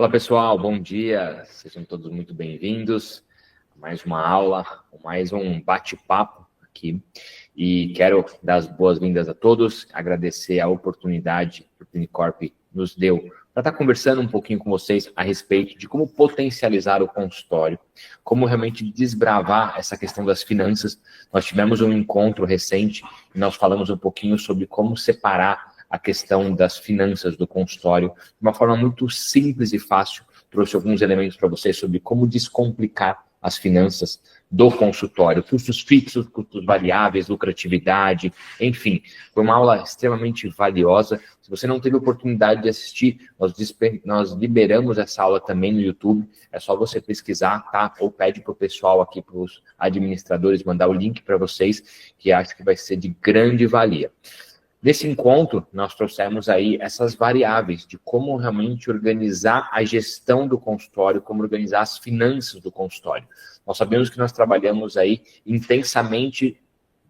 Olá pessoal, bom dia, sejam todos muito bem-vindos a mais uma aula, mais um bate-papo aqui, e quero dar as boas-vindas a todos, agradecer a oportunidade que o Clinicorp nos deu para estar conversando um pouquinho com vocês a respeito de como potencializar o consultório, como realmente desbravar essa questão das finanças. Nós tivemos um encontro recente e nós falamos um pouquinho sobre como separar a questão das finanças do consultório de uma forma muito simples e fácil. Trouxe alguns elementos para vocês sobre como descomplicar as finanças do consultório, custos fixos, custos variáveis, lucratividade, enfim. Foi uma aula extremamente valiosa. Se você não teve oportunidade de assistir, nós liberamos essa aula também no YouTube. É só você pesquisar, tá? Ou pede para o pessoal aqui, para os administradores, mandar o link para vocês, que acho que vai ser de grande valia. Nesse encontro, nós trouxemos aí essas variáveis de como realmente organizar a gestão do consultório, como organizar as finanças do consultório. Nós sabemos que nós trabalhamos aí intensamente,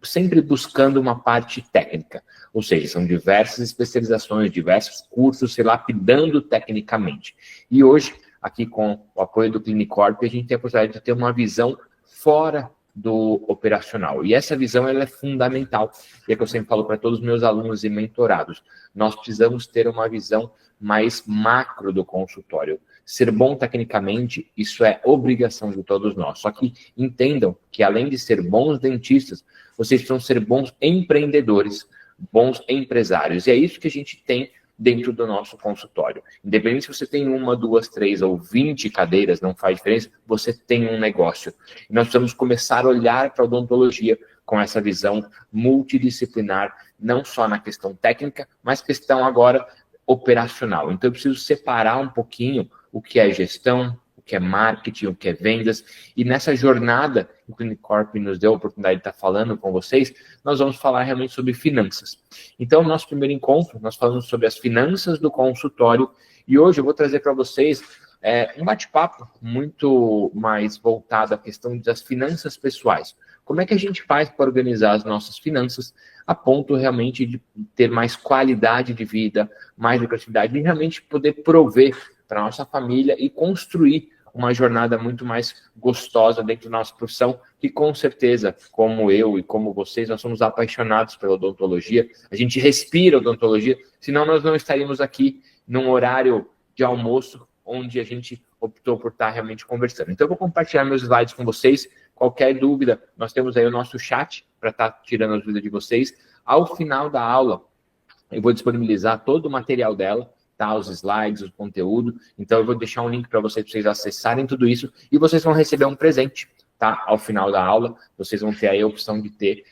sempre buscando uma parte técnica, ou seja, são diversas especializações, diversos cursos se lapidando tecnicamente. E hoje, aqui com o apoio do Clinicorp, a gente tem a possibilidade de ter uma visão fora do operacional. E essa visão ela é fundamental. E é que eu sempre falo para todos os meus alunos e mentorados. Nós precisamos ter uma visão mais macro do consultório. Ser bom tecnicamente, isso é obrigação de todos nós. Só que entendam que além de ser bons dentistas, vocês precisam ser bons empreendedores, bons empresários. E é isso que a gente tem dentro do nosso consultório. Independente se você tem 1, 2, 3 ou 20 cadeiras, não faz diferença, você tem um negócio. E nós precisamos começar a olhar para a odontologia com essa visão multidisciplinar, não só na questão técnica, mas questão agora operacional. Então eu preciso separar um pouquinho o que é gestão, o que é marketing, o que é vendas. E nessa jornada que o Clinicorp nos deu a oportunidade de estar falando com vocês, nós vamos falar realmente sobre finanças. Então, no nosso primeiro encontro, nós falamos sobre as finanças do consultório. E hoje eu vou trazer para vocês um bate-papo muito mais voltado à questão das finanças pessoais. Como é que a gente faz para organizar as nossas finanças a ponto realmente de ter mais qualidade de vida, mais lucratividade e realmente poder prover para a nossa família e construir uma jornada muito mais gostosa dentro da nossa profissão, que com certeza, como eu e como vocês, nós somos apaixonados pela odontologia, a gente respira odontologia, senão nós não estaríamos aqui num horário de almoço, onde a gente optou por estar realmente conversando. Então eu vou compartilhar meus slides com vocês, qualquer dúvida, nós temos aí o nosso chat para estar tirando as dúvidas de vocês. Ao final da aula, eu vou disponibilizar todo o material dela, tá? Os slides, o conteúdo. Então, eu vou deixar um link para vocês acessarem tudo isso e vocês vão receber um presente, tá? Ao final da aula, vocês vão ter aí a opção de ter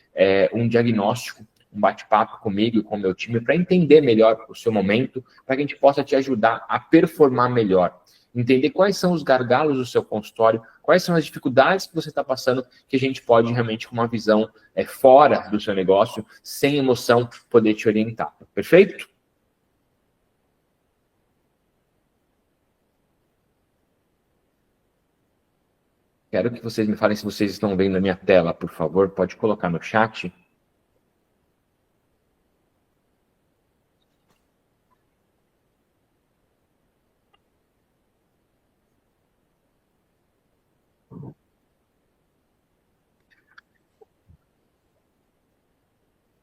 um diagnóstico, um bate-papo comigo e com o meu time para entender melhor o seu momento, para que a gente possa te ajudar a performar melhor. Entender quais são os gargalos do seu consultório, quais são as dificuldades que você está passando, que a gente pode realmente, com uma visão fora do seu negócio, sem emoção, poder te orientar. Perfeito? Quero que vocês me falem se vocês estão vendo a minha tela, por favor. Pode colocar no chat.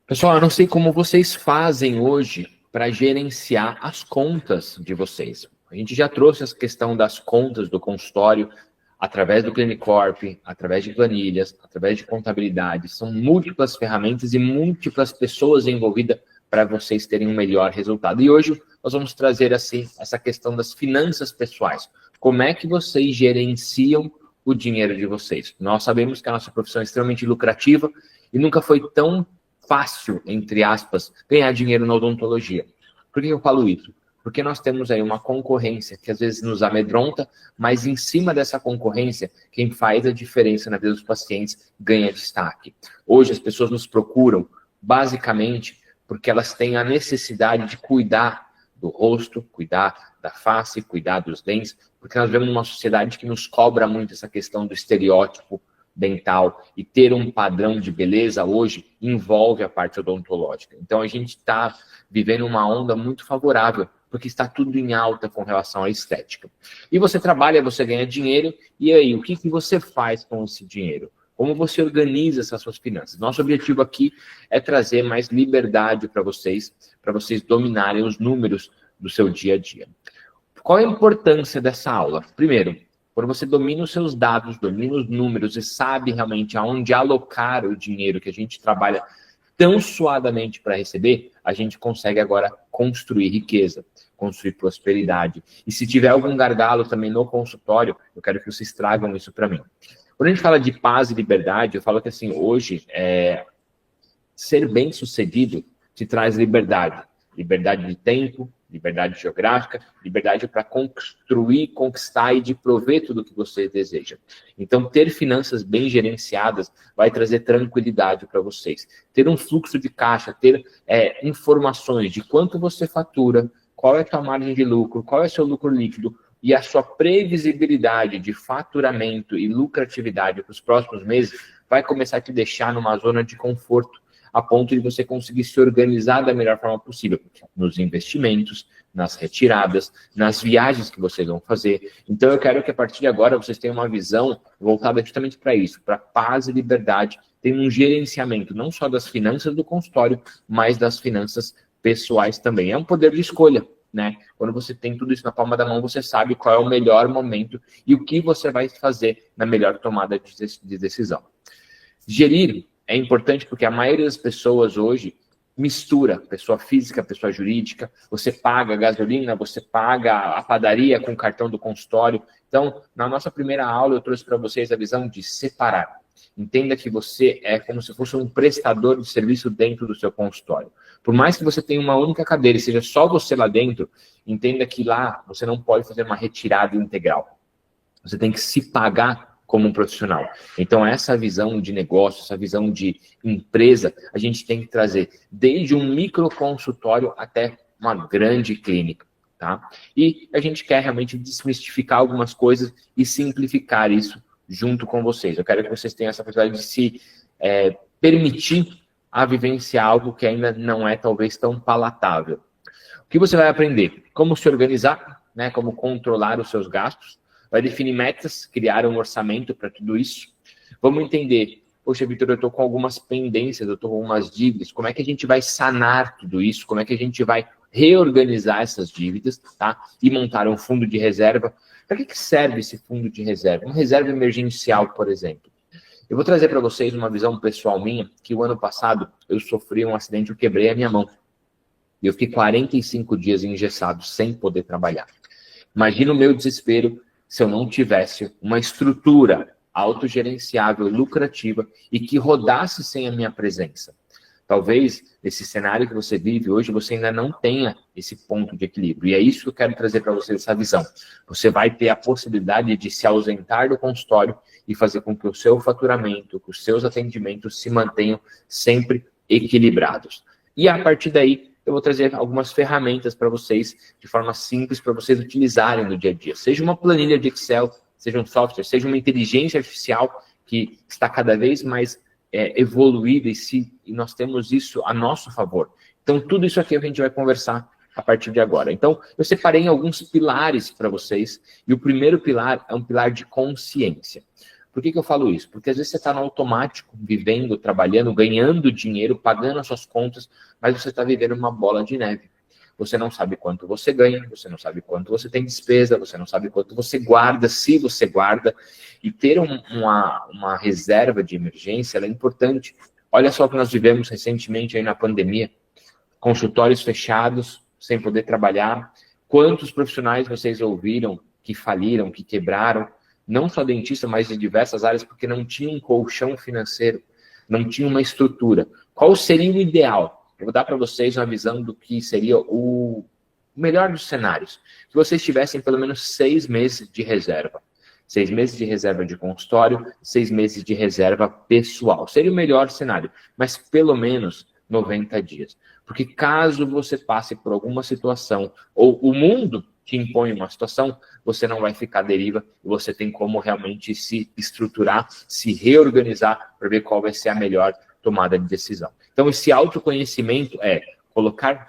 Pessoal, eu não sei como vocês fazem hoje para gerenciar as contas de vocês. A gente já trouxe essa questão das contas do consultório através do Clinicorp, através de planilhas, através de contabilidade. São múltiplas ferramentas e múltiplas pessoas envolvidas para vocês terem um melhor resultado. E hoje nós vamos trazer assim essa questão das finanças pessoais. Como é que vocês gerenciam o dinheiro de vocês? Nós sabemos que a nossa profissão é extremamente lucrativa e nunca foi tão fácil, entre aspas, ganhar dinheiro na odontologia. Por que eu falo isso? Porque nós temos aí uma concorrência que às vezes nos amedronta, mas em cima dessa concorrência, quem faz a diferença na vida dos pacientes ganha destaque. Hoje as pessoas nos procuram basicamente porque elas têm a necessidade de cuidar do rosto, cuidar da face, cuidar dos dentes, porque nós vivemos numa sociedade que nos cobra muito essa questão do estereótipo dental, e ter um padrão de beleza hoje envolve a parte odontológica. Então a gente está vivendo uma onda muito favorável porque está tudo em alta com relação à estética. E você trabalha, você ganha dinheiro, e aí, o que você faz com esse dinheiro? Como você organiza essas suas finanças? Nosso objetivo aqui é trazer mais liberdade para vocês dominarem os números do seu dia a dia. Qual é a importância dessa aula? Primeiro, quando você domina os seus dados, domina os números e sabe realmente aonde alocar o dinheiro que a gente trabalha tão suadamente para receber, a gente consegue agora construir riqueza, construir prosperidade. E se tiver algum gargalo também no consultório, eu quero que vocês tragam isso para mim. Quando a gente fala de paz e liberdade, eu falo que assim, hoje, ser bem-sucedido te traz liberdade. Liberdade de tempo, liberdade geográfica, liberdade para construir, conquistar e de prover tudo o que você deseja. Então, ter finanças bem gerenciadas vai trazer tranquilidade para vocês. Ter um fluxo de caixa, ter informações de quanto você fatura, qual é a sua margem de lucro, qual é o seu lucro líquido, e a sua previsibilidade de faturamento e lucratividade para os próximos meses vai começar a te deixar numa zona de conforto, a ponto de você conseguir se organizar da melhor forma possível, nos investimentos, nas retiradas, nas viagens que vocês vão fazer. Então eu quero que a partir de agora vocês tenham uma visão voltada justamente para isso, para paz e liberdade, tem um gerenciamento não só das finanças do consultório, mas das finanças pessoais também. É um poder de escolha. Né? Quando você tem tudo isso na palma da mão, você sabe qual é o melhor momento e o que você vai fazer na melhor tomada de decisão. Gerir é importante porque a maioria das pessoas hoje mistura pessoa física, pessoa jurídica, você paga a gasolina, você paga a padaria com o cartão do consultório. Então, na nossa primeira aula, eu trouxe para vocês a visão de separar. Entenda que você é como se fosse um prestador de serviço dentro do seu consultório. Por mais que você tenha uma única cadeira e seja só você lá dentro, entenda que lá você não pode fazer uma retirada integral. Você tem que se pagar como um profissional. Então, essa visão de negócio, essa visão de empresa, a gente tem que trazer desde um microconsultório até uma grande clínica. Tá? E a gente quer realmente desmistificar algumas coisas e simplificar isso junto com vocês. Eu quero que vocês tenham essa possibilidade de se permitir a vivenciar algo que ainda não é talvez tão palatável. O que você vai aprender? Como se organizar, né? Como controlar os seus gastos, vai definir metas, criar um orçamento para tudo isso. Vamos entender, poxa, Vitor, eu estou com algumas pendências, eu estou com algumas dívidas, como é que a gente vai sanar tudo isso? Como é que a gente vai reorganizar essas dívidas, tá? E montar um fundo de reserva. Para que serve esse fundo de reserva? Uma reserva emergencial, por exemplo. Eu vou trazer para vocês uma visão pessoal minha, que o ano passado eu sofri um acidente, eu quebrei a minha mão. E eu fiquei 45 dias engessado, sem poder trabalhar. Imagina o meu desespero se eu não tivesse uma estrutura autogerenciável, lucrativa e que rodasse sem a minha presença. Talvez, nesse cenário que você vive hoje, você ainda não tenha esse ponto de equilíbrio. E é isso que eu quero trazer para você, essa visão. Você vai ter a possibilidade de se ausentar do consultório e fazer com que o seu faturamento, que os seus atendimentos se mantenham sempre equilibrados. E a partir daí, eu vou trazer algumas ferramentas para vocês, de forma simples, para vocês utilizarem no dia a dia. Seja uma planilha de Excel, seja um software, seja uma inteligência artificial que está cada vez mais evoluída e nós temos isso a nosso favor. Então, tudo isso aqui a gente vai conversar a partir de agora. Então, eu separei alguns pilares para vocês, e o primeiro pilar é um pilar de consciência. Por que eu falo isso? Porque às vezes você está no automático, vivendo, trabalhando, ganhando dinheiro, pagando as suas contas, mas você está vivendo uma bola de neve. Você não sabe quanto você ganha, você não sabe quanto você tem despesa, você não sabe quanto você guarda, se você guarda. E ter uma reserva de emergência ela é importante. Olha só o que nós vivemos recentemente aí na pandemia. Consultórios fechados, sem poder trabalhar. Quantos profissionais vocês ouviram que faliram, que quebraram? Não só dentista, mas de diversas áreas, porque não tinha um colchão financeiro, não tinha uma estrutura. Qual seria o ideal? Eu vou dar para vocês uma visão do que seria o melhor dos cenários. Que vocês tivessem pelo menos 6 meses de reserva. 6 meses de reserva de consultório, 6 meses de reserva pessoal. Seria o melhor cenário, mas pelo menos 90 dias. Porque caso você passe por alguma situação, ou o mundo te impõe uma situação, você não vai ficar à deriva e você tem como realmente se estruturar, se reorganizar para ver qual vai ser a melhor tomada de decisão. Então, esse autoconhecimento é colocar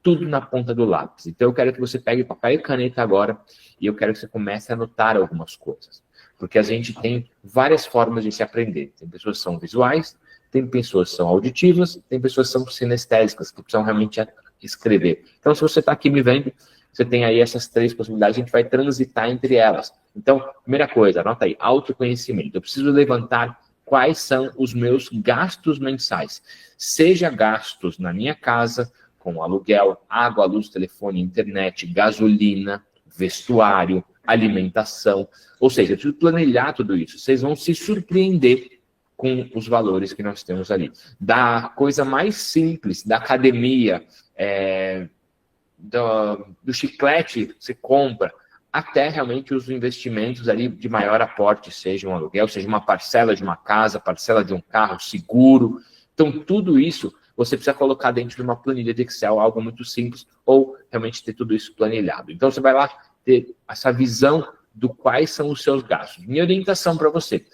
tudo na ponta do lápis. Então, eu quero que você pegue papel e caneta agora e eu quero que você comece a anotar algumas coisas. Porque a gente tem várias formas de se aprender. Tem pessoas que são visuais, tem pessoas que são auditivas, tem pessoas que são sinestésicas, que precisam realmente escrever. Então, se você está aqui me vendo, você tem aí essas 3 possibilidades, a gente vai transitar entre elas. Então, primeira coisa, anota aí, autoconhecimento. Eu preciso levantar quais são os meus gastos mensais. Seja gastos na minha casa, com aluguel, água, luz, telefone, internet, gasolina, vestuário, alimentação. Ou seja, eu preciso planejar tudo isso. Vocês vão se surpreender com os valores que nós temos ali. Da coisa mais simples, da academia, do chiclete que você compra, até realmente os investimentos ali de maior aporte, seja um aluguel, seja uma parcela de uma casa, parcela de um carro, seguro. Então, tudo isso você precisa colocar dentro de uma planilha de Excel, algo muito simples, ou realmente ter tudo isso planilhado. Então, você vai lá ter essa visão do quais são os seus gastos. Minha orientação para você.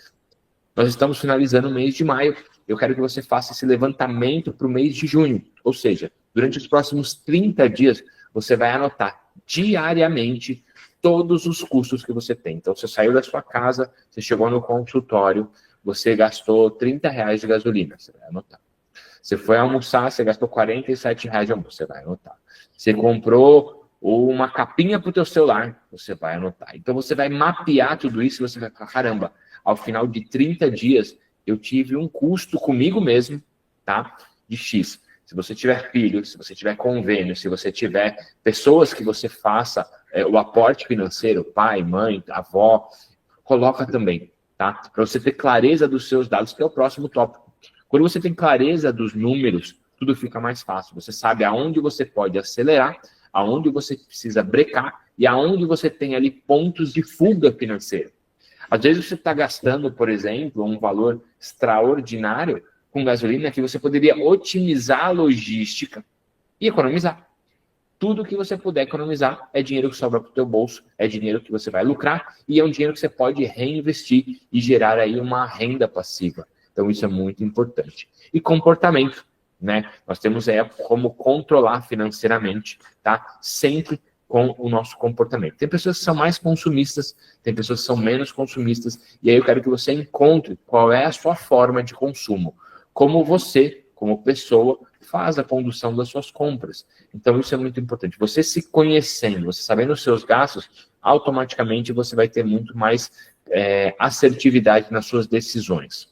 Nós estamos finalizando o mês de maio. Eu quero que você faça esse levantamento para o mês de junho. Ou seja, durante os próximos 30 dias, você vai anotar diariamente todos os custos que você tem. Então, você saiu da sua casa, você chegou no consultório, você gastou R$30 de gasolina, você vai anotar. Você foi almoçar, você gastou R$47 de almoço, você vai anotar. Você comprou uma capinha para o teu celular, você vai anotar. Então, você vai mapear tudo isso e você vai falar, caramba, ao final de 30 dias, eu tive um custo comigo mesmo, tá? De X. Se você tiver filhos, se você tiver convênio, se você tiver pessoas que você faça o aporte financeiro, pai, mãe, avó, coloca também, tá? Para você ter clareza dos seus dados, que é o próximo tópico. Quando você tem clareza dos números, tudo fica mais fácil. Você sabe aonde você pode acelerar, aonde você precisa brecar e aonde você tem ali pontos de fuga financeira. Às vezes você está gastando, por exemplo, um valor extraordinário com gasolina que você poderia otimizar a logística e economizar. Tudo que você puder economizar é dinheiro que sobra para o teu bolso, é dinheiro que você vai lucrar e é um dinheiro que você pode reinvestir e gerar aí uma renda passiva. Então isso é muito importante. E comportamento, né? Nós temos aí como controlar financeiramente, tá? Sempre com o nosso comportamento. Tem pessoas que são mais consumistas, tem pessoas que são menos consumistas, e aí eu quero que você encontre qual é a sua forma de consumo. Como você, como pessoa, faz a condução das suas compras. Então, isso é muito importante. Você se conhecendo, você sabendo os seus gastos, automaticamente você vai ter muito mais assertividade nas suas decisões.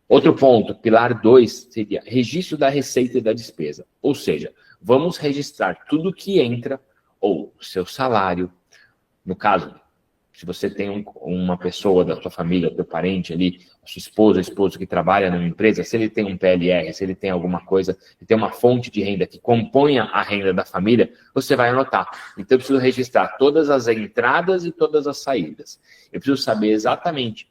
Outro ponto, pilar 2, seria registro da receita e da despesa. Ou seja, vamos registrar tudo que entra, ou o seu salário, no caso, se você tem uma pessoa da sua família, teu parente ali, a sua esposa, esposo que trabalha numa empresa, se ele tem um PLR, se ele tem alguma coisa, se tem uma fonte de renda que componha a renda da família, você vai anotar. Então, eu preciso registrar todas as entradas e todas as saídas. Eu preciso saber exatamente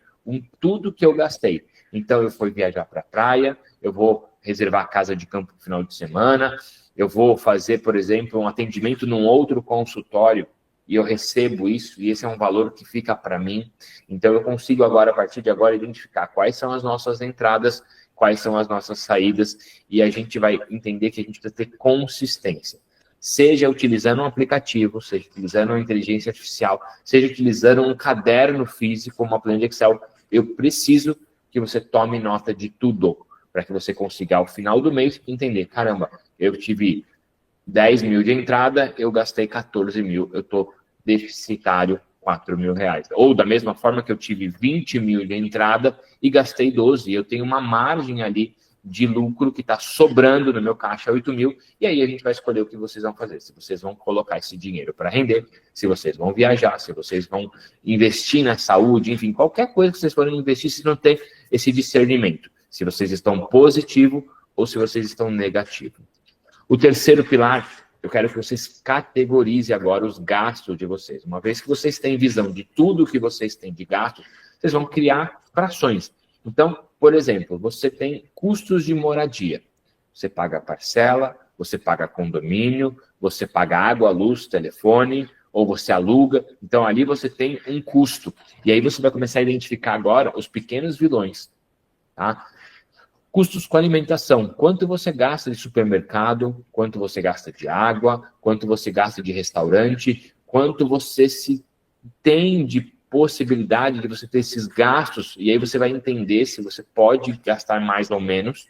tudo que eu gastei. Então, eu fui viajar para a praia, eu vou reservar a casa de campo no final de semana, eu vou fazer, por exemplo, um atendimento num outro consultório, e eu recebo isso, e esse é um valor que fica para mim. Então, eu consigo agora, a partir de agora, identificar quais são as nossas entradas, quais são as nossas saídas, e a gente vai entender que a gente precisa ter consistência. Seja utilizando um aplicativo, seja utilizando uma inteligência artificial, seja utilizando um caderno físico, uma planilha Excel, eu preciso que você tome nota de tudo, para que você consiga, ao final do mês, entender, caramba, eu tive 10 mil de entrada, eu gastei 14 mil, eu estou deficitário 4 mil reais. Ou da mesma forma que eu tive 20 mil de entrada e gastei 12, eu tenho uma margem ali de lucro que está sobrando no meu caixa 8 mil, e aí a gente vai escolher o que vocês vão fazer, se vocês vão colocar esse dinheiro para render, se vocês vão viajar, se vocês vão investir na saúde, enfim, qualquer coisa que vocês forem investir, se não tem esse discernimento, se vocês estão positivo ou se vocês estão negativo. O terceiro pilar, eu quero que vocês categorizem agora os gastos de vocês. Uma vez que vocês têm visão de tudo que vocês têm de gasto, vocês vão criar frações. Então, por exemplo, você tem custos de moradia. Você paga parcela, você paga condomínio, você paga água, luz, telefone, ou você aluga. Então, ali você tem um custo. E aí você vai começar a identificar agora os pequenos vilões, tá? Custos com alimentação. Quanto você gasta de supermercado, quanto você gasta de água, quanto você gasta de restaurante, quanto você se tem de possibilidade de você ter esses gastos, e aí você vai entender se você pode gastar mais ou menos.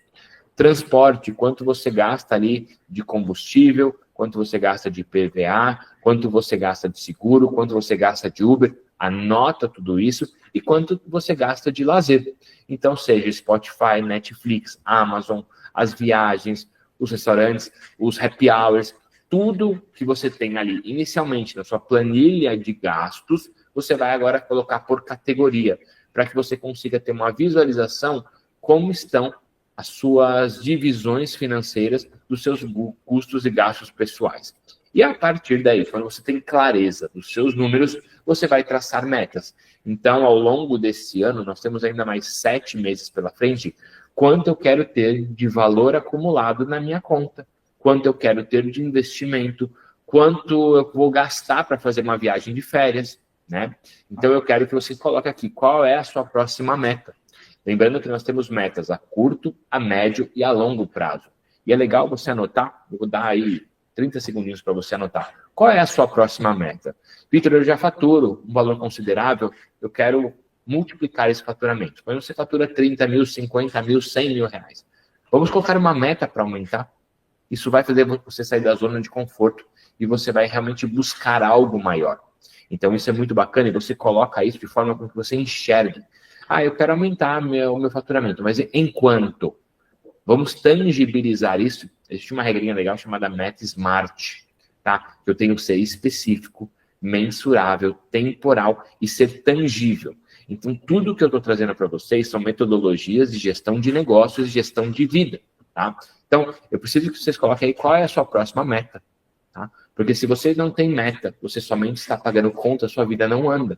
Transporte, quanto você gasta ali de combustível, quanto você gasta de PVA, quanto você gasta de seguro, quanto você gasta de Uber, anota tudo isso, e quanto você gasta de lazer. Então, seja Spotify, Netflix, Amazon, as viagens, os restaurantes, os happy hours, tudo que você tem ali inicialmente na sua planilha de gastos, você vai agora colocar por categoria, para que você consiga ter uma visualização como estão as suas divisões financeiras dos seus custos e gastos pessoais. E a partir daí, quando você tem clareza dos seus números, você vai traçar metas. Então, ao longo desse ano, nós temos ainda mais 7 meses pela frente, quanto eu quero ter de valor acumulado na minha conta, quanto eu quero ter de investimento, quanto eu vou gastar para fazer uma viagem de férias, né? Então, eu quero que você coloque aqui qual é a sua próxima meta. Lembrando que nós temos metas a curto, a médio e a longo prazo. E é legal você anotar, eu vou dar aí 30 segundinhos para você anotar. Qual é a sua próxima meta? Vitor, eu já faturo um valor considerável, eu quero multiplicar esse faturamento. Quando você fatura 30 mil, 50 mil, 100 mil reais. Vamos colocar uma meta para aumentar? Isso vai fazer você sair da zona de conforto e você vai realmente buscar algo maior. Então isso é muito bacana e você coloca isso de forma com que você enxergue. Eu quero aumentar o meu faturamento, mas enquanto? Vamos tangibilizar isso. Existe uma regrinha legal chamada Meta Smart, tá? Que eu tenho que ser específico, mensurável, temporal e ser tangível. Então, tudo que eu estou trazendo para vocês são metodologias de gestão de negócios e gestão de vida, tá? Então, eu preciso que vocês coloquem aí qual é a sua próxima meta, tá? Porque se você não tem meta, você somente está pagando conta, a sua vida não anda.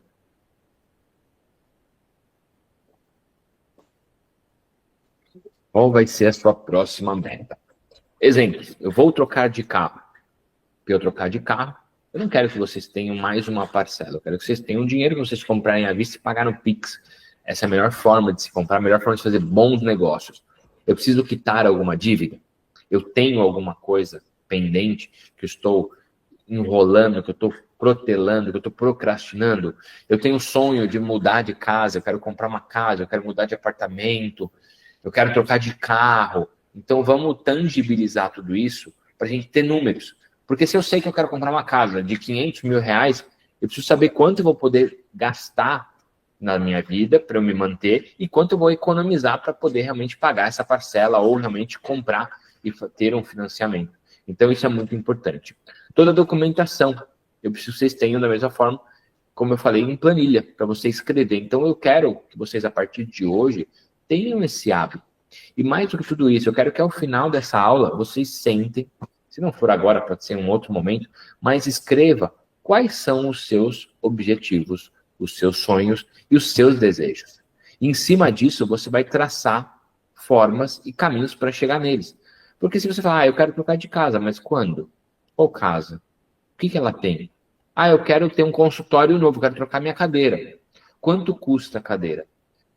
Qual vai ser a sua próxima meta? Exemplos, eu vou trocar de carro. Para eu trocar de carro, eu não quero que vocês tenham mais uma parcela. Eu quero que vocês tenham dinheiro para vocês comprarem à vista e pagar no Pix. Essa é a melhor forma de se comprar, a melhor forma de fazer bons negócios. Eu preciso quitar alguma dívida? Eu tenho alguma coisa pendente que eu estou enrolando, que eu estou protelando, que eu estou procrastinando? Eu tenho um sonho de mudar de casa, eu quero comprar uma casa, eu quero mudar de apartamento, eu quero trocar de carro. Então, vamos tangibilizar tudo isso para a gente ter números. Porque se eu sei que eu quero comprar uma casa de 500 mil reais, eu preciso saber quanto eu vou poder gastar na minha vida para eu me manter e quanto eu vou economizar para poder realmente pagar essa parcela ou realmente comprar e ter um financiamento. Então, isso é muito importante. Toda a documentação, eu preciso que vocês tenham da mesma forma, como eu falei, em planilha, para você escrever. Então, eu quero que vocês, a partir de hoje, tenham esse hábito. E mais do que tudo isso, eu quero que ao final dessa aula vocês sentem, se não for agora, pode ser em um outro momento, mas escreva quais são os seus objetivos, os seus sonhos e os seus desejos. E em cima disso, você vai traçar formas e caminhos para chegar neles. Porque se você falar, eu quero trocar de casa, mas quando? Qual casa? O que ela tem? Eu quero ter um consultório novo, quero trocar minha cadeira. Quanto custa a cadeira?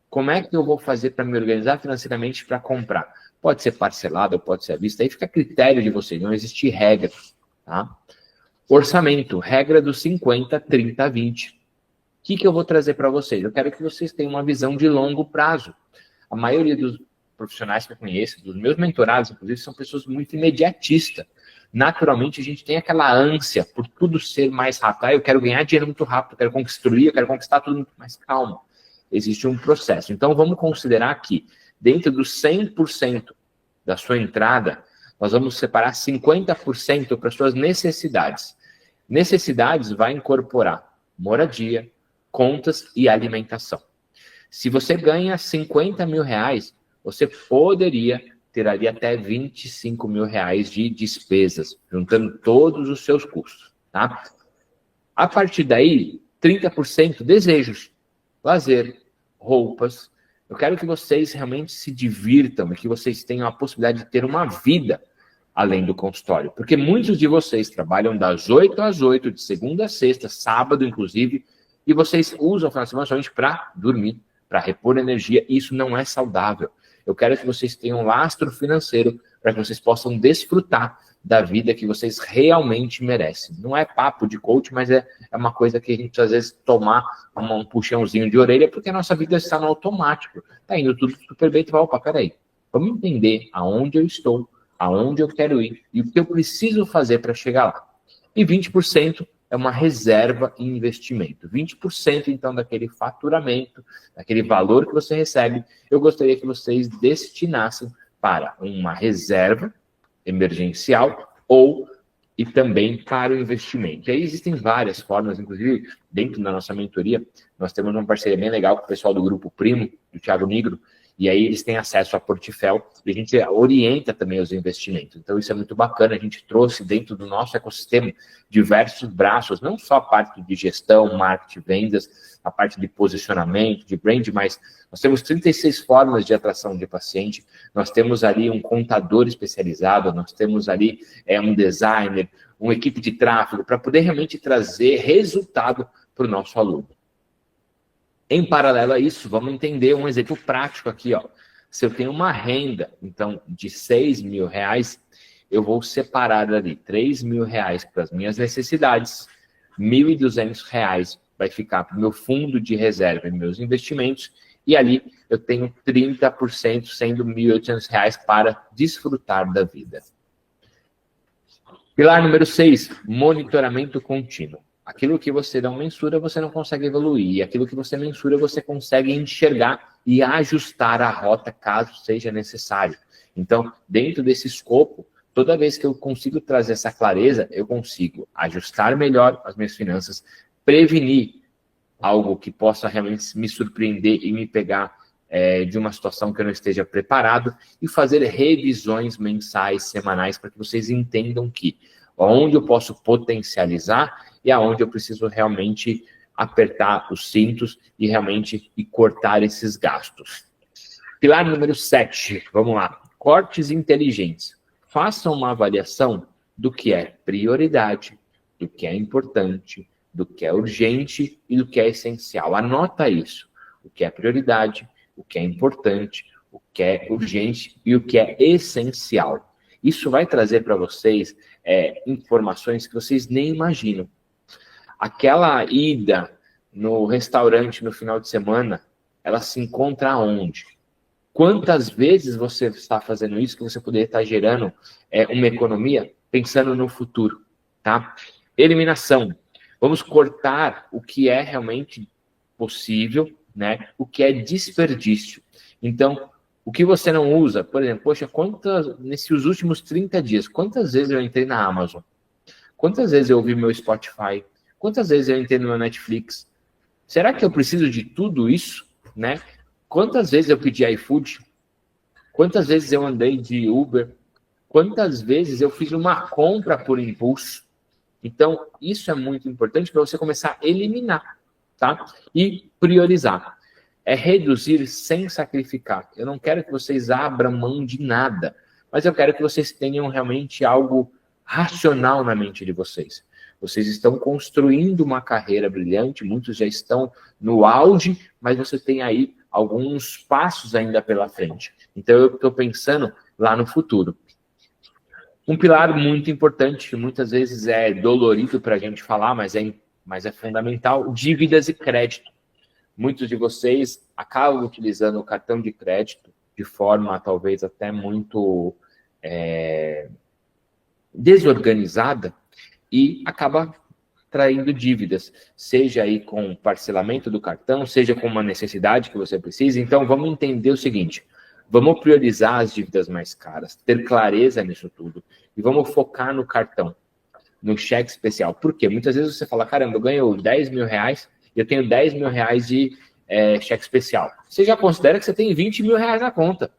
Como é que eu vou fazer para me organizar financeiramente para comprar? Pode ser parcelado, pode ser à vista, aí fica a critério de vocês, não existe regra, tá? Orçamento, regra dos 50, 30, 20. O que eu vou trazer para vocês? Eu quero que vocês tenham uma visão de longo prazo. A maioria dos profissionais que eu conheço, dos meus mentorados, inclusive, são pessoas muito imediatistas. Naturalmente, a gente tem aquela ânsia por tudo ser mais rápido. Eu quero ganhar dinheiro muito rápido, eu quero construir, eu quero conquistar tudo muito mais calmo. Existe um processo. Então, vamos considerar que dentro dos 100% da sua entrada, nós vamos separar 50% para suas necessidades. Necessidades vai incorporar moradia, contas e alimentação. Se você ganha 50 mil reais, você poderia ter ali até 25 mil reais de despesas, juntando todos os seus custos, tá? A partir daí, 30% desejos. Lazer, roupas. Eu quero que vocês realmente se divirtam e que vocês tenham a possibilidade de ter uma vida além do consultório. Porque muitos de vocês trabalham das 8 às 8, de segunda a sexta, sábado inclusive, e vocês usam o final de semana somente para dormir, para repor energia, e isso não é saudável. Eu quero que vocês tenham um lastro financeiro para que vocês possam desfrutar da vida que vocês realmente merecem. Não é papo de coach, mas é uma coisa que a gente às vezes tomar um puxãozinho de orelha, porque a nossa vida está no automático. Tá indo tudo super bem, tu vai, opa, peraí. Vamos entender aonde eu estou, aonde eu quero ir e o que eu preciso fazer para chegar lá. E 20% é uma reserva em investimento. 20%, então, daquele faturamento, daquele valor que você recebe, eu gostaria que vocês destinassem para uma reserva emergencial e também para o investimento. E aí existem várias formas, inclusive dentro da nossa mentoria, nós temos uma parceria bem legal com o pessoal do Grupo Primo, do Thiago Nigro, e aí eles têm acesso a Portifel e a gente orienta também os investimentos. Então isso é muito bacana, a gente trouxe dentro do nosso ecossistema diversos braços, não só a parte de gestão, marketing, vendas, a parte de posicionamento, de brand, mas nós temos 36 formas de atração de paciente, nós temos ali um contador especializado, nós temos ali um designer, uma equipe de tráfego, para poder realmente trazer resultado para o nosso aluno. Em paralelo a isso, vamos entender um exemplo prático aqui, ó. Se eu tenho uma renda, então, de R$6.000, eu vou separar ali R$3.000 para as minhas necessidades, R$1.200 vai ficar para o meu fundo de reserva e meus investimentos, e ali eu tenho 30%, sendo R$1.800 para desfrutar da vida. Pilar número 6, monitoramento contínuo. Aquilo que você não mensura, você não consegue evoluir. E aquilo que você mensura, você consegue enxergar e ajustar a rota caso seja necessário. Então, dentro desse escopo, toda vez que eu consigo trazer essa clareza, eu consigo ajustar melhor as minhas finanças, prevenir algo que possa realmente me surpreender e me pegar de uma situação que eu não esteja preparado e fazer revisões mensais, semanais, para que vocês entendam que onde eu posso potencializar e aonde eu preciso realmente apertar os cintos e realmente cortar esses gastos. Pilar número 7, vamos lá. Cortes inteligentes. Façam uma avaliação do que é prioridade, do que é importante, do que é urgente e do que é essencial. Anota isso. O que é prioridade, o que é importante, o que é urgente e o que é essencial. Isso vai trazer para vocês informações que vocês nem imaginam. Aquela ida no restaurante no final de semana, ela se encontra onde? Quantas vezes você está fazendo isso que você poderia estar gerando uma economia pensando no futuro, tá? Eliminação. Vamos cortar o que é realmente possível, né? O que é desperdício. Então, o que você não usa, por exemplo, poxa, nesses últimos 30 dias, quantas vezes eu entrei na Amazon? Quantas vezes eu ouvi meu Spotify? Quantas vezes eu entrei no meu Netflix? Será que eu preciso de tudo isso, né? Quantas vezes eu pedi iFood? Quantas vezes eu andei de Uber? Quantas vezes eu fiz uma compra por impulso? Então, isso é muito importante para você começar a eliminar, tá? E priorizar. É reduzir sem sacrificar. Eu não quero que vocês abram mão de nada, mas eu quero que vocês tenham realmente algo racional na mente de vocês. Vocês estão construindo uma carreira brilhante, muitos já estão no auge, mas você tem aí alguns passos ainda pela frente. Então, eu estou pensando lá no futuro. Um pilar muito importante, que muitas vezes é dolorido para a gente falar, mas é fundamental, dívidas e crédito. Muitos de vocês acabam utilizando o cartão de crédito de forma talvez até muito desorganizada e acaba traindo dívidas, seja aí com parcelamento do cartão, seja com uma necessidade que você precisa. Então, vamos entender o seguinte, vamos priorizar as dívidas mais caras, ter clareza nisso tudo e vamos focar no cartão, no cheque especial. Por quê? Muitas vezes você fala, caramba, eu ganho R$10.000 e eu tenho R$10.000 de cheque especial. Você já considera que você tem R$20.000 na conta.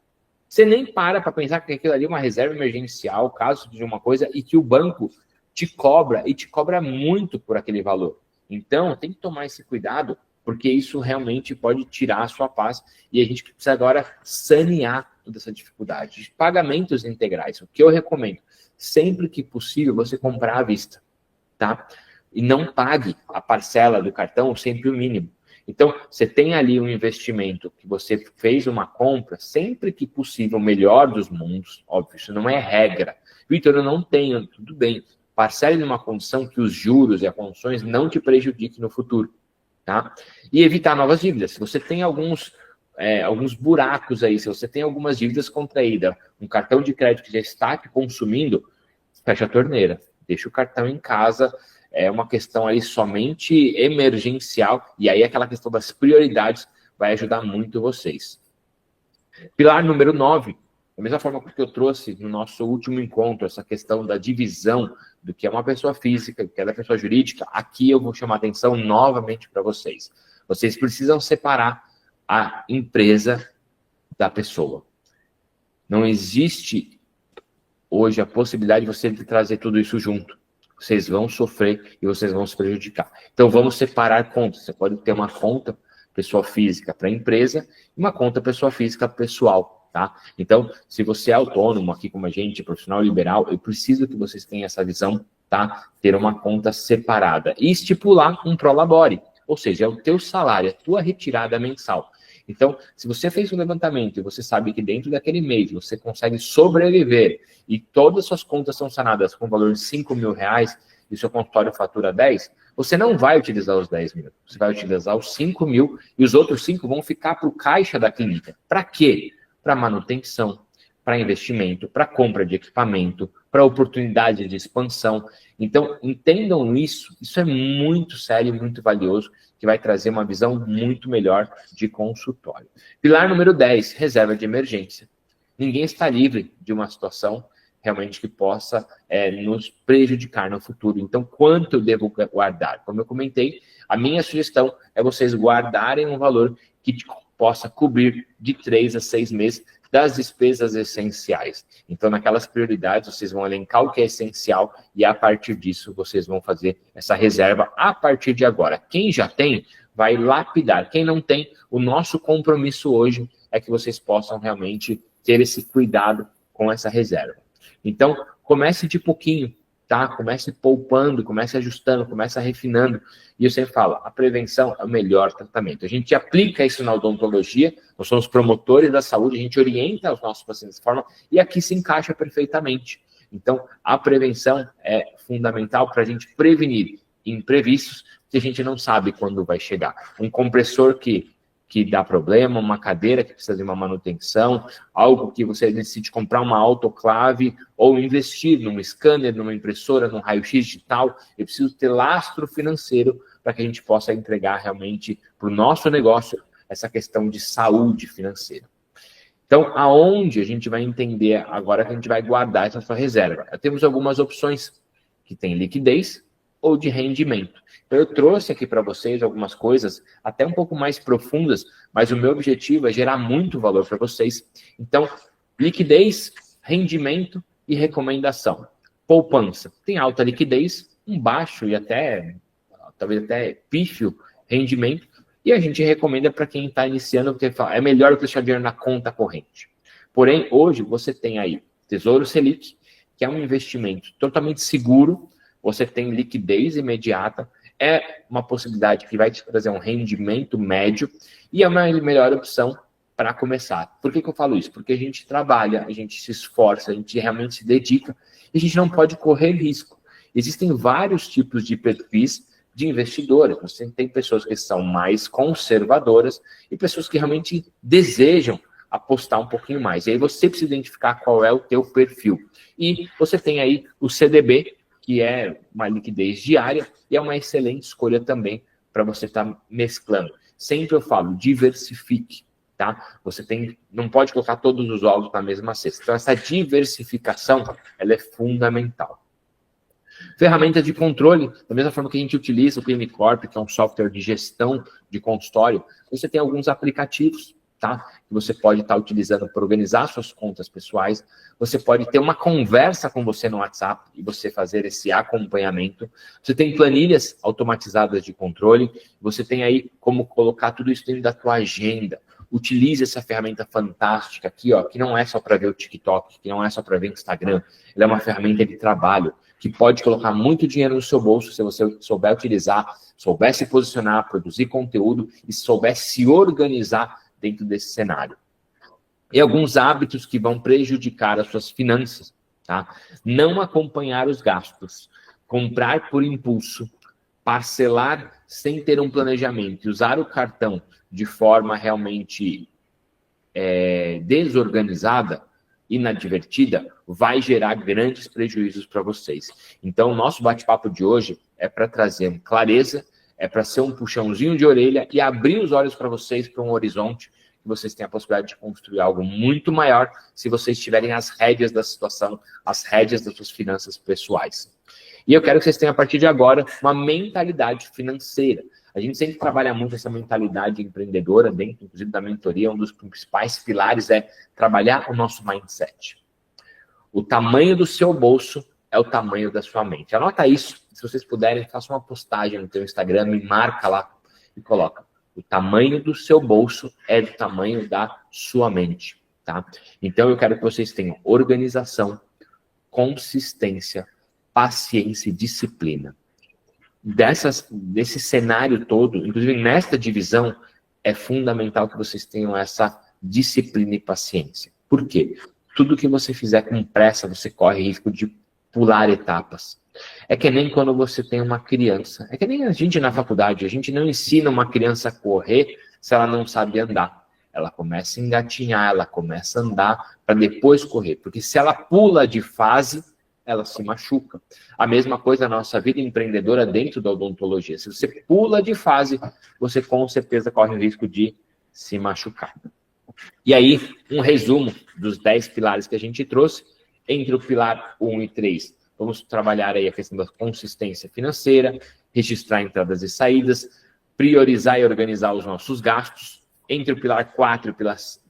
Você nem para pensar que aquilo ali é uma reserva emergencial, caso de uma coisa, e que o banco te cobra, e te cobra muito por aquele valor. Então, tem que tomar esse cuidado, porque isso realmente pode tirar a sua paz, e a gente precisa agora sanear toda essa dificuldade. Pagamentos integrais, o que eu recomendo, sempre que possível, você comprar à vista, tá? E não pague a parcela do cartão sempre o mínimo. Então, você tem ali um investimento que você fez uma compra, sempre que possível, o melhor dos mundos, óbvio, isso não é regra. Vitor, eu não tenho, tudo bem. Parcele numa condição que os juros e as condições não te prejudiquem no futuro, tá? E evitar novas dívidas. Se você tem alguns buracos aí, se você tem algumas dívidas contraídas, um cartão de crédito que já está te consumindo, fecha a torneira, deixa o cartão em casa, é uma questão aí somente emergencial, e aí aquela questão das prioridades vai ajudar muito vocês. Pilar número 9, da mesma forma que eu trouxe no nosso último encontro, essa questão da divisão do que é uma pessoa física, do que é da pessoa jurídica, aqui eu vou chamar atenção novamente para vocês. Vocês precisam separar a empresa da pessoa. Não existe hoje a possibilidade de você trazer tudo isso junto. Vocês vão sofrer e vocês vão se prejudicar. Então, vamos separar contas. Você pode ter uma conta pessoa física para empresa e uma conta pessoa física pessoal, tá? Então, se você é autônomo aqui como a gente, profissional liberal, eu preciso que vocês tenham essa visão, tá? Ter uma conta separada e estipular um prolabore, ou seja, é o teu salário, a tua retirada mensal. Então, se você fez um levantamento e você sabe que dentro daquele mês você consegue sobreviver e todas as suas contas são sanadas com o valor de R$5.000 e o seu consultório fatura 10, você não vai utilizar os 10 mil. Você vai utilizar os 5 mil e os outros 5 vão ficar para o caixa da clínica. Para quê? Para manutenção, para investimento, para compra de equipamento, para oportunidade de expansão. Então, entendam isso. Isso é muito sério e muito valioso, que vai trazer uma visão muito melhor de consultório. Pilar número 10, reserva de emergência. Ninguém está livre de uma situação realmente que possa nos prejudicar no futuro. Então, quanto eu devo guardar? Como eu comentei, a minha sugestão é vocês guardarem um valor que possa cobrir de 3 a 6 meses das despesas essenciais. Então, naquelas prioridades, vocês vão elencar o que é essencial e, a partir disso, vocês vão fazer essa reserva a partir de agora. Quem já tem, vai lapidar. Quem não tem, o nosso compromisso hoje é que vocês possam realmente ter esse cuidado com essa reserva. Então, comece de pouquinho, tá? Comece poupando, comece ajustando, comece refinando. E eu sempre falo, a prevenção é o melhor tratamento. A gente aplica isso na odontologia, nós somos promotores da saúde, a gente orienta os nossos pacientes de forma, e aqui se encaixa perfeitamente. Então, a prevenção é fundamental para a gente prevenir imprevistos que a gente não sabe quando vai chegar. Um compressor que dá problema, uma cadeira que precisa de uma manutenção, algo que você decide comprar uma autoclave ou investir num scanner, numa impressora, num raio-x digital. Eu preciso ter lastro financeiro para que a gente possa entregar realmente para o nosso negócio essa questão de saúde financeira. Então, aonde a gente vai entender agora que a gente vai guardar essa sua reserva? Temos algumas opções que tem liquidez ou de rendimento. Então, eu trouxe aqui para vocês algumas coisas até um pouco mais profundas, mas o meu objetivo é gerar muito valor para vocês. Então, liquidez, rendimento e recomendação. Poupança. Tem alta liquidez, um baixo e talvez até pífio rendimento. E a gente recomenda para quem está iniciando, porque é melhor deixar dinheiro na conta corrente. Porém, hoje você tem aí Tesouro Selic, que é um investimento totalmente seguro, você tem liquidez imediata, é uma possibilidade que vai te trazer um rendimento médio e é uma melhor opção para começar. Por que eu falo isso? Porque a gente trabalha, a gente se esforça, a gente realmente se dedica e a gente não pode correr risco. Existem vários tipos de perfis de investidores. Você tem pessoas que são mais conservadoras e pessoas que realmente desejam apostar um pouquinho mais. E aí você precisa identificar qual é o teu perfil. E você tem aí o CDB, que é uma liquidez diária e é uma excelente escolha também para você estar mesclando. Sempre eu falo, diversifique, tá? Você não pode colocar todos os ovos na mesma cesta. Então, essa diversificação, ela é fundamental. Ferramenta de controle, da mesma forma que a gente utiliza o Clinicorp, que é um software de gestão de consultório, você tem alguns aplicativos, tá? Que você pode estar utilizando para organizar suas contas pessoais. Você pode ter uma conversa com você no WhatsApp e você fazer esse acompanhamento. Você tem planilhas automatizadas de controle. Você tem aí como colocar tudo isso dentro da tua agenda. Utilize essa ferramenta fantástica aqui, ó, que não é só para ver o TikTok, que não é só para ver o Instagram. Ela é uma ferramenta de trabalho. que pode colocar muito dinheiro no seu bolso se você souber utilizar, souber se posicionar, produzir conteúdo e souber se organizar dentro desse cenário. E alguns hábitos que vão prejudicar as suas finanças, tá? Não acompanhar os gastos, comprar por impulso, parcelar sem ter um planejamento, usar o cartão de forma realmente desorganizada, inadvertida, vai gerar grandes prejuízos para vocês. Então, o nosso bate-papo de hoje é para trazer clareza, é para ser um puxãozinho de orelha e abrir os olhos para vocês para um horizonte que vocês têm a possibilidade de construir algo muito maior se vocês tiverem as rédeas da situação, as rédeas das suas finanças pessoais. E eu quero que vocês tenham, a partir de agora, uma mentalidade financeira. A gente sempre trabalha muito essa mentalidade empreendedora dentro, inclusive, da mentoria. Um dos principais pilares é trabalhar o nosso mindset. O tamanho do seu bolso é o tamanho da sua mente. Anota isso. Se vocês puderem, faça uma postagem no teu Instagram, me marca lá e coloca. O tamanho do seu bolso é do tamanho da sua mente, tá? Então, eu quero que vocês tenham organização, consistência, paciência e disciplina. Desse cenário todo, inclusive nesta divisão, é fundamental que vocês tenham essa disciplina e paciência. Por quê? Tudo que você fizer com pressa, você corre risco de pular etapas. É que nem quando você tem uma criança. É que nem a gente na faculdade, a gente não ensina uma criança a correr se ela não sabe andar. Ela começa a engatinhar, ela começa a andar para depois correr. Porque se ela pula de fase, ela se machuca. A mesma coisa na nossa vida empreendedora dentro da odontologia. Se você pula de fase, você com certeza corre o risco de se machucar. E aí, um resumo dos 10 pilares que a gente trouxe. Entre o pilar 1 e 3, vamos trabalhar aí a questão da consistência financeira, registrar entradas e saídas, priorizar e organizar os nossos gastos. Entre o pilar 4 e o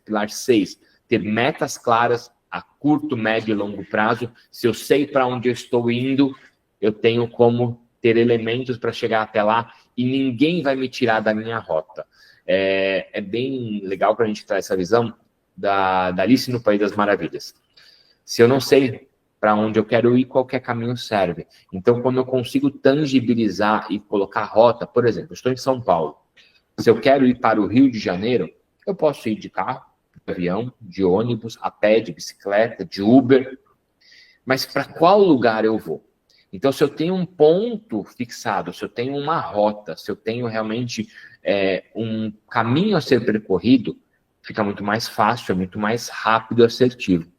pilar 6, ter metas claras, a curto, médio e longo prazo. Se eu sei para onde eu estou indo, eu tenho como ter elementos para chegar até lá e ninguém vai me tirar da minha rota. É bem legal para a gente ter essa visão da Alice no País das Maravilhas. Se eu não sei para onde eu quero ir, qualquer caminho serve. Então, quando eu consigo tangibilizar e colocar rota, por exemplo, eu estou em São Paulo. Se eu quero ir para o Rio de Janeiro, eu posso ir de carro, de avião, de ônibus, a pé, de bicicleta, de Uber. Mas para qual lugar eu vou? Então, se eu tenho um ponto fixado, se eu tenho uma rota, se eu tenho realmente um caminho a ser percorrido, fica muito mais fácil, é muito mais rápido e assertivo.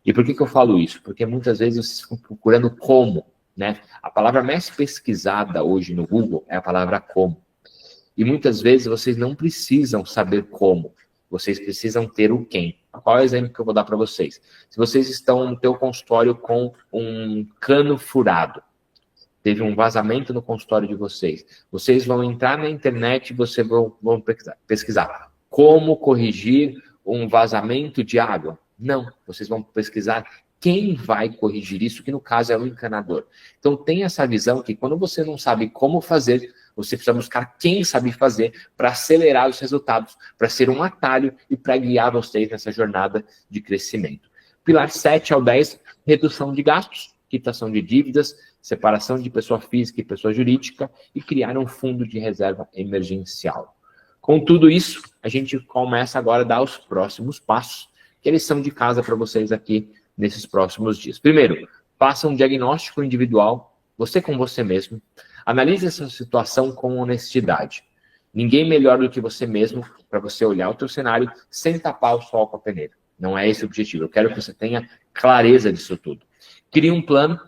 E por que eu falo isso? Porque muitas vezes vocês ficam procurando como, né? A palavra mais pesquisada hoje no Google é a palavra como. E muitas vezes vocês não precisam saber como. Vocês precisam ter o quem. Qual é o exemplo que eu vou dar para vocês? Se vocês estão no teu consultório com um cano furado, teve um vazamento no consultório de vocês, vocês vão entrar na internet e vocês vão pesquisar como corrigir um vazamento de água. Não, vocês vão pesquisar quem vai corrigir isso, que no caso é o encanador. Então tem essa visão que quando você não sabe como fazer, você precisa buscar quem sabe fazer para acelerar os resultados, para ser um atalho e para guiar vocês nessa jornada de crescimento. Pilar 7 ao 10, redução de gastos, quitação de dívidas, separação de pessoa física e pessoa jurídica e criar um fundo de reserva emergencial. Com tudo isso, a gente começa agora a dar os próximos passos, que eles são de casa para vocês aqui nesses próximos dias. Primeiro, faça um diagnóstico individual, você com você mesmo. Analise essa situação com honestidade. Ninguém melhor do que você mesmo para você olhar o teu cenário sem tapar o sol com a peneira. Não é esse o objetivo. Eu quero que você tenha clareza disso tudo. Crie um plano,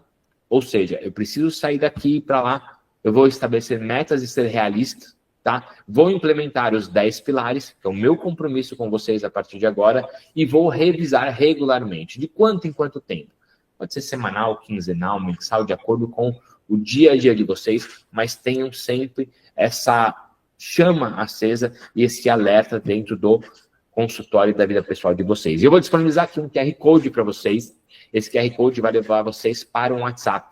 ou seja, eu preciso sair daqui para lá, eu vou estabelecer metas e ser realista, tá? Vou implementar os 10 pilares, que é o meu compromisso com vocês a partir de agora, e vou revisar regularmente. De quanto em quanto tempo? Pode ser semanal, quinzenal, mensal, de acordo com o dia a dia de vocês, mas tenham sempre essa chama acesa e esse alerta dentro do consultório da vida pessoal de vocês. E eu vou disponibilizar aqui um QR Code para vocês. Esse QR Code vai levar vocês para um WhatsApp.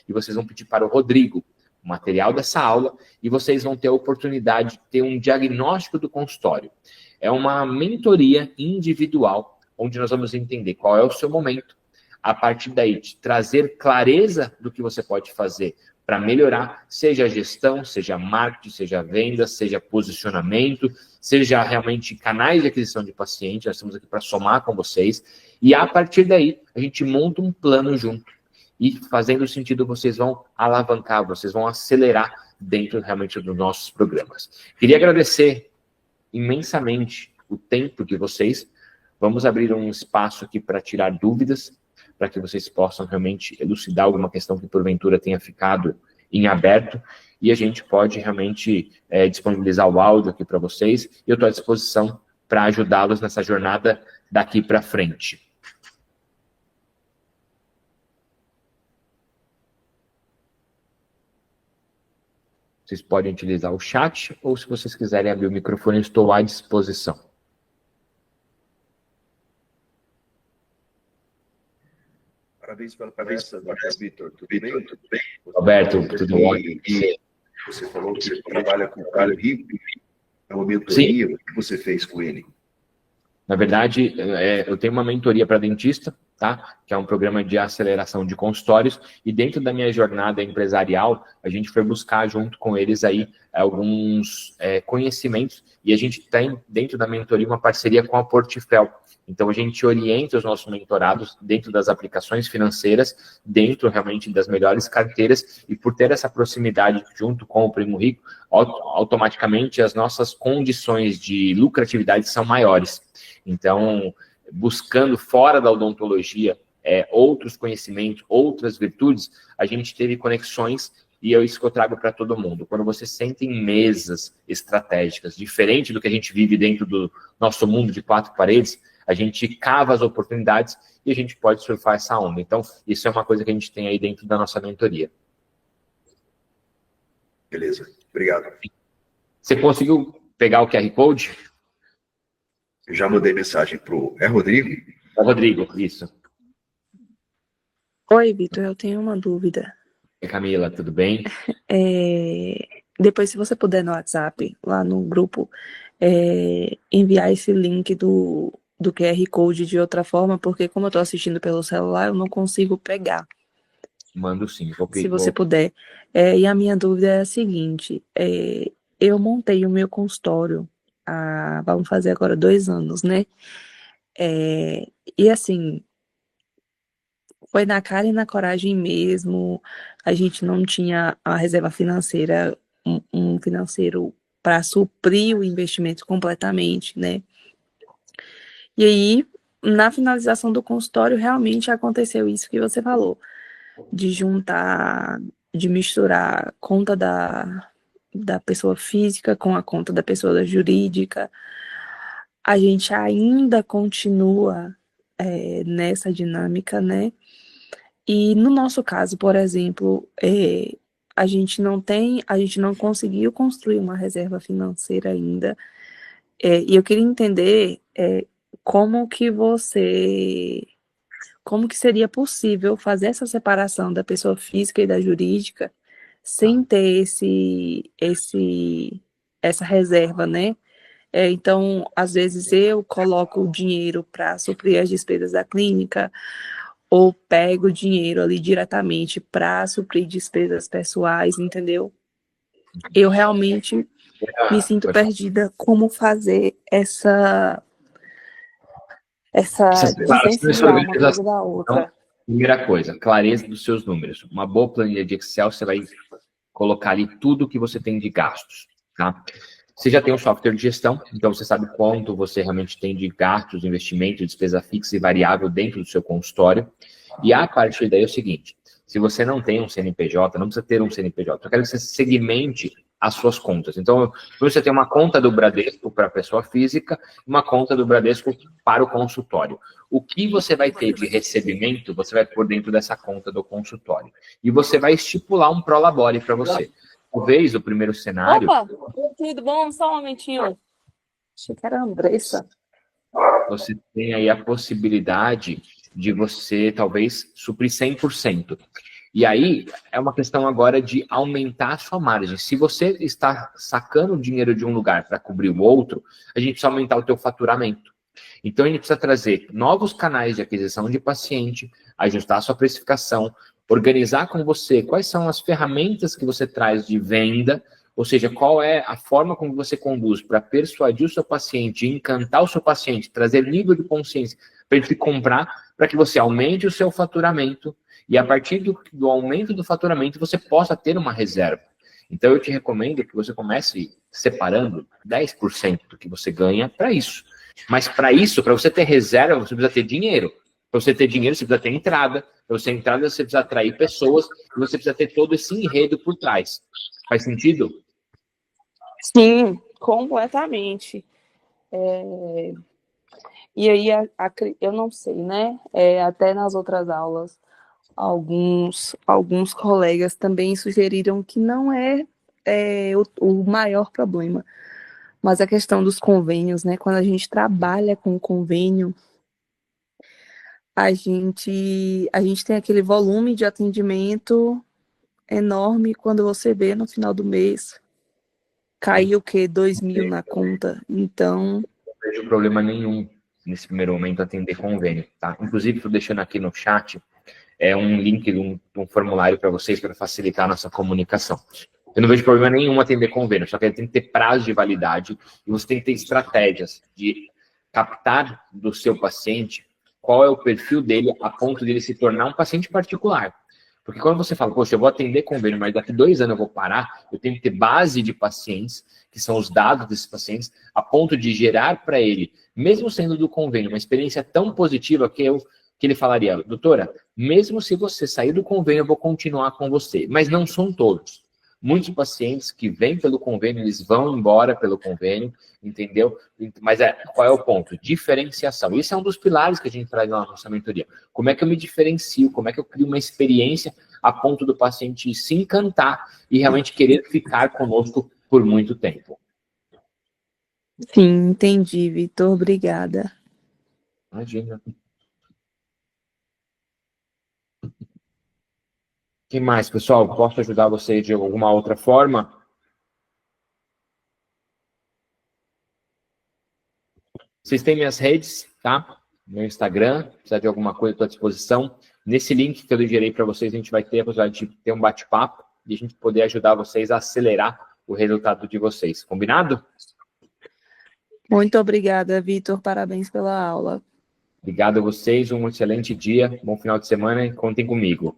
E vocês vão pedir para o Rodrigo o material dessa aula e vocês vão ter a oportunidade de ter um diagnóstico do consultório. É uma mentoria individual, onde nós vamos entender qual é o seu momento, a partir daí, te trazer clareza do que você pode fazer para melhorar, seja a gestão, seja marketing, seja venda, seja posicionamento, seja realmente canais de aquisição de paciente. Nós estamos aqui para somar com vocês. E a partir daí, a gente monta um plano junto. E fazendo sentido, vocês vão alavancar, vocês vão acelerar dentro realmente dos nossos programas. Queria agradecer imensamente o tempo de vocês. Vamos abrir um espaço aqui para tirar dúvidas, para que vocês possam realmente elucidar alguma questão que porventura tenha ficado em aberto, e a gente pode realmente disponibilizar o áudio aqui para vocês, e eu estou à disposição para ajudá-los nessa jornada daqui para frente. Vocês podem utilizar o chat, ou se vocês quiserem abrir o microfone, eu estou à disposição. Parabéns pela palestra, Dr. Vitor. Tudo bem? Roberto, tudo ótimo. Você falou que você trabalha com o Caio Rico, é uma mentoria. O que você fez com ele? Na verdade, eu tenho uma mentoria para dentista, tá? Que é um programa de aceleração de consultórios, e dentro da minha jornada empresarial, a gente foi buscar junto com eles aí alguns conhecimentos, e a gente tem dentro da mentoria uma parceria com a Portifel. Então, a gente orienta os nossos mentorados dentro das aplicações financeiras, dentro realmente das melhores carteiras, e por ter essa proximidade junto com o Primo Rico, automaticamente as nossas condições de lucratividade são maiores. Então, buscando fora da odontologia outros conhecimentos, outras virtudes, a gente teve conexões, e é isso que eu trago para todo mundo. Quando você senta em mesas estratégicas, diferente do que a gente vive dentro do nosso mundo de quatro paredes, a gente cava as oportunidades e a gente pode surfar essa onda. Então, isso é uma coisa que a gente tem aí dentro da nossa mentoria. Beleza, obrigado. Você conseguiu pegar o QR Code? Eu já mandei mensagem para o... É Rodrigo? É Rodrigo, isso. Oi, Vitor, eu tenho uma dúvida. E Camila, tudo bem? Depois, se você puder no WhatsApp, lá no grupo, enviar esse link do QR Code de outra forma, porque como eu estou assistindo pelo celular, eu não consigo pegar. Mando sim. Se você puder. E a minha dúvida é a seguinte, eu montei o meu consultório vamos fazer agora 2 anos, né? E assim, foi na cara e na coragem mesmo, a gente não tinha a reserva financeira, um financeiro para suprir o investimento completamente, né? E aí, na finalização do consultório, realmente aconteceu isso que você falou, de juntar, de misturar a conta da pessoa física com a conta da pessoa jurídica. A gente ainda continua nessa dinâmica, né? E no nosso caso, por exemplo, a gente não conseguiu construir uma reserva financeira ainda. E eu queria entender como que seria possível fazer essa separação da pessoa física e da jurídica sem ter essa reserva, né? Então, às vezes eu coloco o dinheiro para suprir as despesas da clínica, ou pego o dinheiro ali diretamente para suprir despesas pessoais, entendeu? Eu realmente me sinto perdida como fazer essa desvencilhar uma coisa da outra. Primeira coisa, clareza dos seus números. Uma boa planilha de Excel, você vai colocar ali tudo que você tem de gastos, tá? Você já tem um software de gestão, então você sabe quanto você realmente tem de gastos, investimento, despesa fixa e variável dentro do seu consultório. E a partir daí é o seguinte, se você não tem um CNPJ, não precisa ter um CNPJ, eu quero que você segmente as suas contas. Então, você tem uma conta do Bradesco para a pessoa física, uma conta do Bradesco para o consultório. O que você vai ter de recebimento, você vai pôr dentro dessa conta do consultório. E você vai estipular um prolabore para você. Talvez o primeiro cenário... Opa, tudo bom? Só um momentinho. Achei que era a Andressa. Você tem aí a possibilidade de você, talvez, suprir 100%. E aí, é uma questão agora de aumentar a sua margem. Se você está sacando dinheiro de um lugar para cobrir o outro, a gente precisa aumentar o teu faturamento. Então, a gente precisa trazer novos canais de aquisição de paciente, ajustar a sua precificação, organizar com você quais são as ferramentas que você traz de venda, ou seja, qual é a forma como você conduz para persuadir o seu paciente, encantar o seu paciente, trazer nível de consciência para ele te comprar, para que você aumente o seu faturamento e a partir do aumento do faturamento você possa ter uma reserva. Então, eu te recomendo que você comece separando 10% do que você ganha para isso. Mas para isso, para você ter reserva, você precisa ter dinheiro. Para você ter dinheiro, você precisa ter entrada. Para você ter entrada, você precisa atrair pessoas. E você precisa ter todo esse enredo por trás. Faz sentido? Sim, completamente. E aí, eu não sei, né? Até nas outras aulas, alguns colegas também sugeriram que não o maior problema, mas a questão dos convênios, né? Quando a gente trabalha com convênio, a gente tem aquele volume de atendimento enorme quando você vê no final do mês. Caiu o quê? 2.000 na conta. Então, Não vejo problema nenhum nesse primeiro momento atender convênio, tá? Inclusive, estou deixando aqui no chat um link de um formulário para vocês para facilitar a nossa comunicação. Eu não vejo problema nenhum atender convênio, só que ele tem que ter prazo de validade e você tem que ter estratégias de captar do seu paciente qual é o perfil dele a ponto de ele se tornar um paciente particular. Porque quando você fala, poxa, eu vou atender convênio, mas daqui 2 anos eu vou parar, eu tenho que ter base de pacientes, que são os dados desses pacientes, a ponto de gerar para ele, mesmo sendo do convênio, uma experiência tão positiva que ele falaria, doutora, mesmo se você sair do convênio, eu vou continuar com você. Mas não são todos. Muitos pacientes que vêm pelo convênio, eles vão embora pelo convênio, entendeu? Mas qual é o ponto? Diferenciação. Isso é um dos pilares que a gente traz na nossa mentoria. Como é que eu me diferencio? Como é que eu crio uma experiência a ponto do paciente se encantar e realmente querer ficar conosco por muito tempo? sim, entendi, Vitor. Obrigada. Imagina. O que mais, pessoal? Posso ajudar vocês de alguma outra forma? Vocês têm minhas redes, tá? Meu Instagram, se precisar de alguma coisa, estou à disposição. Nesse link que eu gerei para vocês, a gente vai ter a possibilidade de ter um bate-papo e a gente poder ajudar vocês a acelerar o resultado de vocês. Combinado? Muito obrigada, Vitor. Parabéns pela aula. Obrigado a vocês, um excelente dia, bom final de semana e contem comigo.